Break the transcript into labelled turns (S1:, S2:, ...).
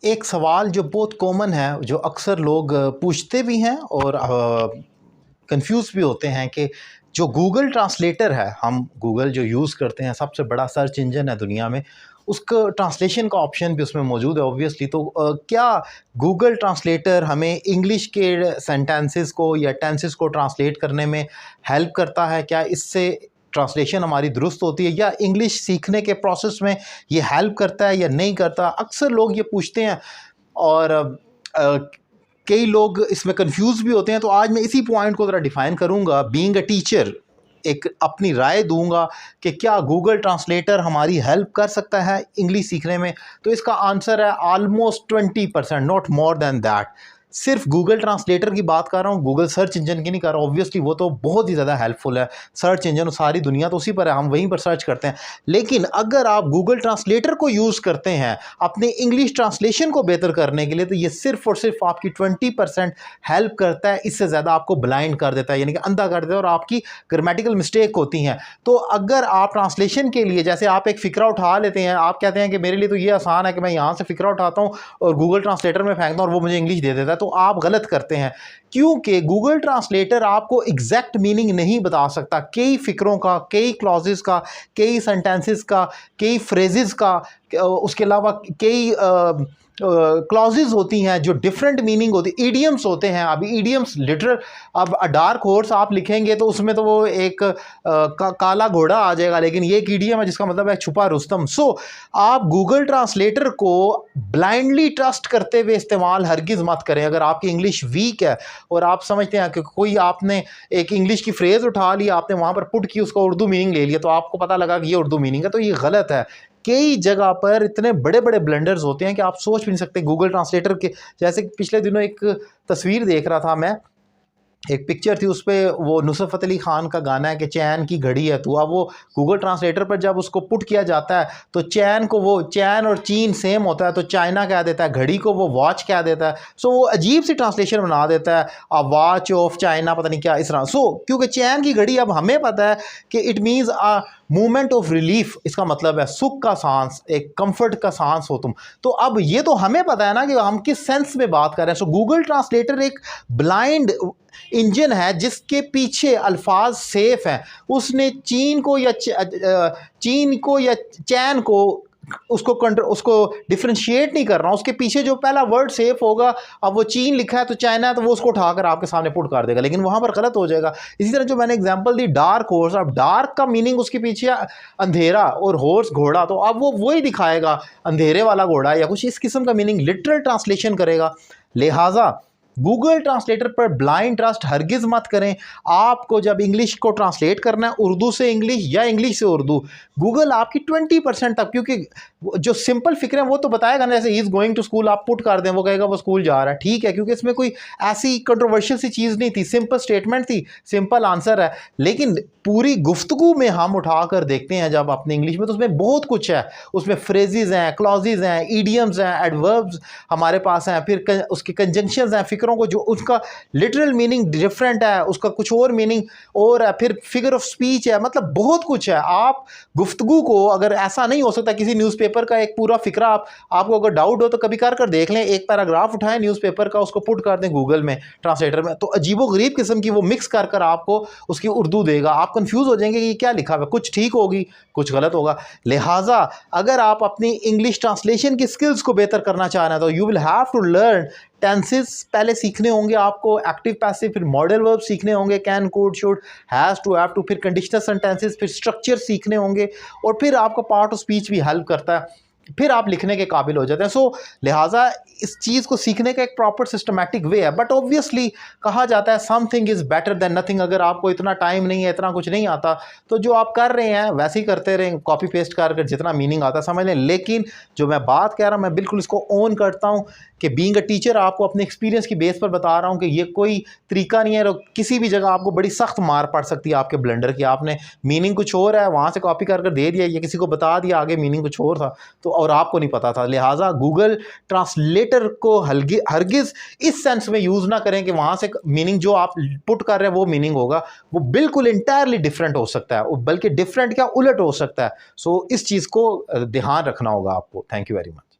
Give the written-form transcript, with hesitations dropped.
S1: एक सवाल जो बहुत कॉमन है, जो अक्सर लोग पूछते भी हैं और कंफ्यूज भी होते हैं कि जो गूगल ट्रांसलेटर है, हम गूगल जो यूज़ करते हैं, सबसे बड़ा सर्च इंजन है दुनिया में, उसका ट्रांसलेशन का ऑप्शन भी उसमें मौजूद है ऑब्वियसली। तो क्या गूगल ट्रांसलेटर हमें इंग्लिश के सेंटेंसेस को या टेंसेस को ट्रांसलेट करने में हेल्प करता है? क्या इससे ट्रांसलेशन हमारी दुरुस्त होती है, या इंग्लिश सीखने के प्रोसेस में ये हेल्प करता है या नहीं करता? अक्सर लोग ये पूछते हैं और कई लोग इसमें कंफ्यूज भी होते हैं। तो आज मैं इसी पॉइंट को ज़रा डिफ़ाइन करूँगा, बीइंग अ टीचर एक अपनी राय दूंगा कि क्या गूगल ट्रांसलेटर हमारी हेल्प कर सकता है इंग्लिश सीखने में। तो इसका आंसर है almost 20%, not more than that. सिर्फ गूगल ट्रांसलेटर की बात कर रहा हूँ, गूगल सर्च इंजन की नहीं कर रहा। ऑब्वियसली वो तो बहुत ही ज़्यादा हेल्पफुल है, सर्च इंजन सारी दुनिया तो उसी पर है, हम वहीं पर सर्च करते हैं। लेकिन अगर आप गूगल ट्रांसलेटर को यूज़ करते हैं अपने इंग्लिश ट्रांसलेशन को बेहतर करने के लिए, तो ये सिर्फ और सिर्फ आपकी 20% हेल्प करता है। इससे ज़्यादा आपको ब्लाइंड कर देता है, यानी कि अंधा कर देता है, और आपकी ग्रामेटिकल मिस्टेक होती हैं। तो अगर आप ट्रांसलेशन के लिए, जैसे आप एक फ़िक्रा उठा लेते हैं, आप कहते हैं कि मेरे लिए तो ये आसान है कि मैं यहाँ से फ़िक्रा उठाता हूँ और गूगल ट्रांसलेटर में फेंकता हूँ और वो मुझे इंग्लिश दे देता है, तो आप गलत करते हैं। क्योंकि गूगल ट्रांसलेटर आपको एग्जैक्ट मीनिंग नहीं बता सकता कई फिक्रों का, कई क्लॉजेस का, कई सेंटेंसेस का, कई फ्रेजेस का। उसके अलावा कई क्लॉजेज होती हैं जो डिफरेंट मीनिंग होती है, ईडियम्स होते हैं। अभी ईडियम्स लिटरल, अब डार्क हॉर्स आप लिखेंगे तो उसमें तो वो एक काला घोड़ा आ जाएगा, लेकिन ये एक ईडियम है जिसका मतलब है छुपा रुस्तम। सो आप गूगल ट्रांसलेटर को ब्लाइंडली ट्रस्ट करते हुए इस्तेमाल हरगिज़ मत करें। अगर आपकी इंग्लिश वीक है और आप समझते हैं कि कोई आपने एक इंग्लिश की फ्रेज़ उठा ली, आपने वहाँ पर पुट की, उसका उर्दू मीनिंग ले लिया, तो आपको पता लगा कि ये उर्दू मीनिंग है, तो ये गलत है। कई जगह पर इतने बड़े बड़े ब्लंडर्स होते हैं कि आप सोच भी नहीं सकते। गूगल ट्रांसलेटर के जैसे पिछले दिनों एक तस्वीर देख रहा था मैं, एक पिक्चर थी, उस पर वो नुसरत फ़तेह अली खान का गाना है कि चैन की घड़ी है तू। अब वो गूगल ट्रांसलेटर पर जब उसको पुट किया जाता है तो चैन को वो चैन और चीन सेम होता है, तो चाइना कह देता है, घड़ी को वो वॉच कह देता है। सो वो अजीब सी ट्रांसलेशन बना देता है, अ वॉच ऑफ चाइना, पता नहीं क्या इस तरह। सो क्योंकि चैन की घड़ी, अब हमें पता है कि it means a movement of relief, इसका मतलब है सुख का सांस, एक कंफर्ट का सांस हो तुम। तो अब ये तो हमें पता है ना कि हम किस सेंस में बात कर रहे हैं। सो गूगल ट्रांसलेटर एक ब्लाइंड इंजन है जिसके पीछे अल्फाज सेफ हैं। उसने चीन को या चैन को उसको डिफ्रेंशिएट नहीं कर रहा, उसके पीछे जो पहला वर्ड सेफ होगा, अब वो चीन लिखा है तो चाइना है, तो वो उसको उठाकर आपके सामने पुट कर देगा, लेकिन वहां पर गलत हो जाएगा। इसी तरह जो मैंने एग्जांपल दी डार्क हॉर्स, अब डार्क का मीनिंग उसके पीछे अंधेरा, और हॉर्स घोड़ा, तो अब वो वही दिखाएगा अंधेरे वाला घोड़ा या कुछ इस किस्म का मीनिंग लिटरल ट्रांसलेशन करेगा। लिहाजा गूगल ट्रांसलेटर पर ब्लाइंड ट्रस्ट हरगिज़ मत करें। आपको जब इंग्लिश को ट्रांसलेट करना है, उर्दू से इंग्लिश या इंग्लिश से उर्दू, गूगल आपकी 20% तक, क्योंकि जो सिंपल फिक्र है वो तो बताएगा ना, जैसे ही इज़ गोइंग टू स्कूल आप पुट कर दें, वो कहेगा वो स्कूल जा रहा है, ठीक है, क्योंकि इसमें कोई ऐसी कंट्रोवर्शियल सी चीज़ नहीं थी, सिंपल स्टेटमेंट थी, सिंपल आंसर है। लेकिन पूरी गुफ्तगू में हम उठाकर देखते हैं जब अपनी इंग्लिश में, तो उसमें बहुत कुछ है। उसमें फ्रेजेस हैं, क्लॉजेज हैं, ईडियम्स हैं, एडवर्ब्स हमारे पास हैं, फिर उसके कंजंक्शंस हैं, फिक्रों को जो उसका लिटरल मीनिंग डिफरेंट है, उसका कुछ और मीनिंग और है, फिर फिगर ऑफ स्पीच है, मतलब बहुत कुछ है। आप गुफ्तगू को, अगर ऐसा नहीं हो सकता किसी न्यूज़पेपर का एक पूरा फिक्रा, आपको अगर डाउट हो तो कभी कर देख लें, एक पैराग्राफ उठाएं न्यूज़पेपर का, उसको पुट कर दें गूगल में ट्रांसलेटर में, तो अजीबोगरीब किस्म की वो मिक्स कर कर आपको उसकी उर्दू देगा। आप कंफ्यूज हो जाएंगे कि ये क्या लिखा हुआ है, कुछ ठीक होगी, कुछ गलत होगा। लिहाजा अगर आप अपनी इंग्लिश ट्रांसलेशन की स्किल्स को बेहतर करना चाह रहे हैं, तो you will have to learn tenses पहले सीखने होंगे आपको, एक्टिव पैसिव, फिर मॉडल वर्ब सीखने होंगे, can, could, should, has to, have to, फिर कंडीशनल सेंटेंसेस, फिर स्ट्रक्चर सीखने होंगे, और फिर आपका पार्ट ऑफ स्पीच भी हेल्प करता है, फिर आप लिखने के काबिल हो जाते हैं। सो लिहाजा इस चीज़ को सीखने का एक प्रॉपर सिस्टमैटिक वे है। बट ऑब्वियसली कहा जाता है something is better than nothing. अगर आपको इतना टाइम नहीं है, इतना कुछ नहीं आता, तो जो आप कर रहे हैं वैसे ही करते रहें, कॉपी पेस्ट कर जितना मीनिंग आता समझ लें। लेकिन जो मैं बात कह रहा हूँ, मैं बिल्कुल इसको ओन करता हूँ कि बीइंग अ टीचर आपको अपने एक्सपीरियंस की बेस पर बता रहा हूँ कि ये कोई तरीका नहीं है। किसी भी जगह आपको बड़ी सख्त मार पड़ सकती है आपके ब्लंडर की, आपने मीनिंग कुछ और है, वहाँ से कॉपी कर दे दिया, या किसी को बता दिया आगे मीनिंग कुछ और था, तो और आपको नहीं पता था। लिहाजा गूगल ट्रांसलेटर को हरगिज़ इस सेंस में यूज़ ना करें कि वहाँ से मीनिंग जो आप पुट कर रहे हैं वो मीनिंग होगा, वो बिल्कुल इंटायरली डिफरेंट हो सकता है, बल्कि डिफरेंट क्या, उलट हो सकता है। सो इस चीज़ को ध्यान रखना होगा आपको। Thank you very much.